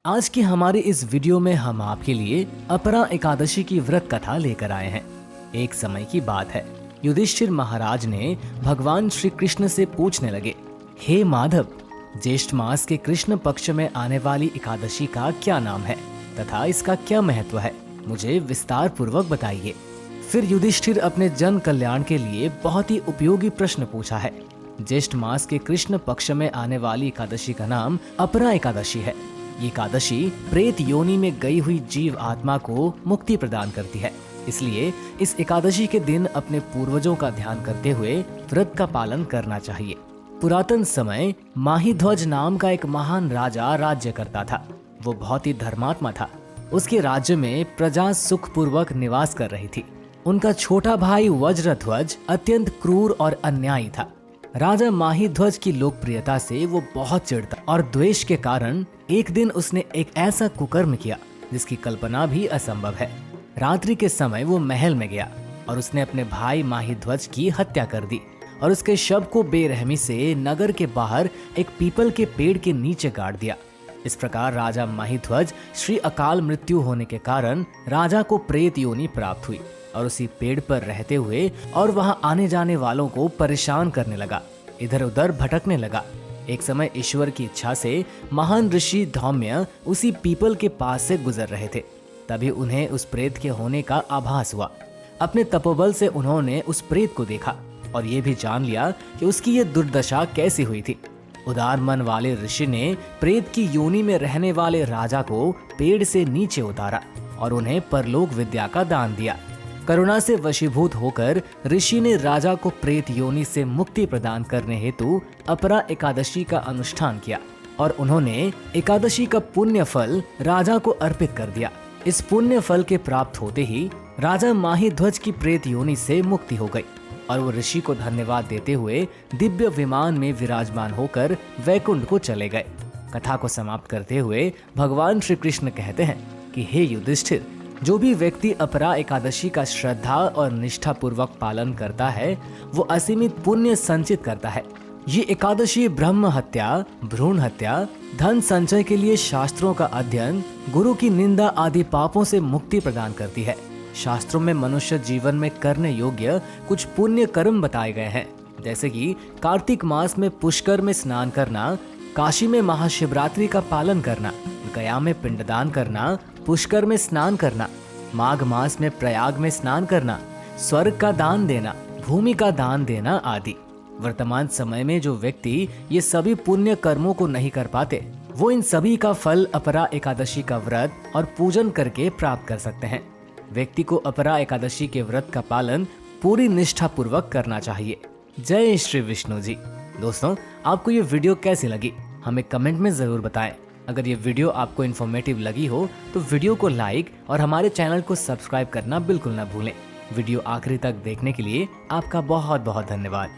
आज की हमारी इस वीडियो में हम आपके लिए अपरा एकादशी की व्रत कथा लेकर आए हैं। एक समय की बात है, युधिष्ठिर महाराज ने भगवान श्री कृष्ण से पूछने लगे, हे माधव, ज्येष्ठ मास के कृष्ण पक्ष में आने वाली एकादशी का क्या नाम है तथा इसका क्या महत्व है, मुझे विस्तार पूर्वक बताइए। फिर युधिष्ठिर अपने जन कल्याण के लिए बहुत ही उपयोगी प्रश्न पूछा है। ज्येष्ठ मास के कृष्ण पक्ष में आने वाली एकादशी का नाम अपरा एकादशी है। ये एकादशी प्रेत योनि में गई हुई जीव आत्मा को मुक्ति प्रदान करती है। इसलिए इस एकादशी के दिन अपने पूर्वजों का ध्यान करते हुए व्रत का पालन करना चाहिए। पुरातन समय माहीध्वज नाम का एक महान राजा राज्य करता था। वो बहुत ही धर्मात्मा था। उसके राज्य में प्रजा सुख पूर्वक निवास कर रही थी। उनका छोटा भाई वज्रध्वज अत्यंत क्रूर और अन्यायी था। राजा माहीध्वज की लोकप्रियता से वो बहुत चिढ़ता और द्वेष के कारण एक दिन उसने एक ऐसा कुकर्म किया जिसकी कल्पना भी असंभव है। रात्रि के समय वो महल में गया और उसने अपने भाई माहीध्वज की हत्या कर दी और उसके शव को बेरहमी से नगर के बाहर एक पीपल के पेड़ के नीचे गाड़ दिया। इस प्रकार राजा माहीध्वज श्री अकाल मृत्यु होने के कारण राजा को प्रेत योनि प्राप्त हुई और उसी पेड़ पर रहते हुए और वहां आने जाने वालों को परेशान करने लगा, इधर उधर भटकने लगा। एक समय ईश्वर की इच्छा से महान ऋषि धौम्य उसी पीपल के पास से गुजर रहे थे। तभी उन्हें उस प्रेत के होने का आभास हुआ। अपने तपोबल से उन्होंने उस प्रेत को देखा और ये भी जान लिया कि उसकी ये दुर्दशा कैसी हुई थी। उदार मन वाले ऋषि ने प्रेत की योनि में रहने वाले राजा को पेड़ से नीचे उतारा और उन्हें परलोक विद्या का दान दिया। करुणा से वशीभूत होकर ऋषि ने राजा को प्रेत योनि से मुक्ति प्रदान करने हेतु अपरा एकादशी का अनुष्ठान किया और उन्होंने एकादशी का पुण्य फल राजा को अर्पित कर दिया। इस पुण्य फल के प्राप्त होते ही राजा माहीध्वज की प्रेत योनि से मुक्ति हो गई और वो ऋषि को धन्यवाद देते हुए दिव्य विमान में विराजमान होकर वैकुंठ को चले गए। कथा को समाप्त करते हुए भगवान श्री कृष्ण कहते हैं कि हे युधिष्ठिर, जो भी व्यक्ति अपरा एकादशी का श्रद्धा और निष्ठा पूर्वक पालन करता है वो असीमित पुण्य संचित करता है। ये एकादशी ब्रह्म हत्या, भ्रूण हत्या, धन संचय के लिए शास्त्रों का अध्ययन, गुरु की निंदा आदि पापों से मुक्ति प्रदान करती है। शास्त्रों में मनुष्य जीवन में करने योग्य कुछ पुण्य कर्म बताए गए हैं, जैसे कि कार्तिक मास में पुष्कर में स्नान करना, काशी में महाशिवरात्रि का पालन करना, गया में पिंडदान करना, पुष्कर में स्नान करना, माघ मास में प्रयाग में स्नान करना, स्वर्ग का दान देना, भूमि का दान देना आदि। वर्तमान समय में जो व्यक्ति ये सभी पुण्य कर्मों को नहीं कर पाते वो इन सभी का फल अपरा एकादशी का व्रत और पूजन करके प्राप्त कर सकते हैं। व्यक्ति को अपरा एकादशी के व्रत का पालन पूरी निष्ठा पूर्वक करना चाहिए। जय श्री विष्णु जी। दोस्तों, आपको ये वीडियो कैसी लगी हमें कमेंट में जरूर बताएं। अगर ये वीडियो आपको इन्फॉर्मेटिव लगी हो तो वीडियो को लाइक और हमारे चैनल को सब्सक्राइब करना बिल्कुल ना भूलें। वीडियो आखिरी तक देखने के लिए आपका बहुत बहुत धन्यवाद।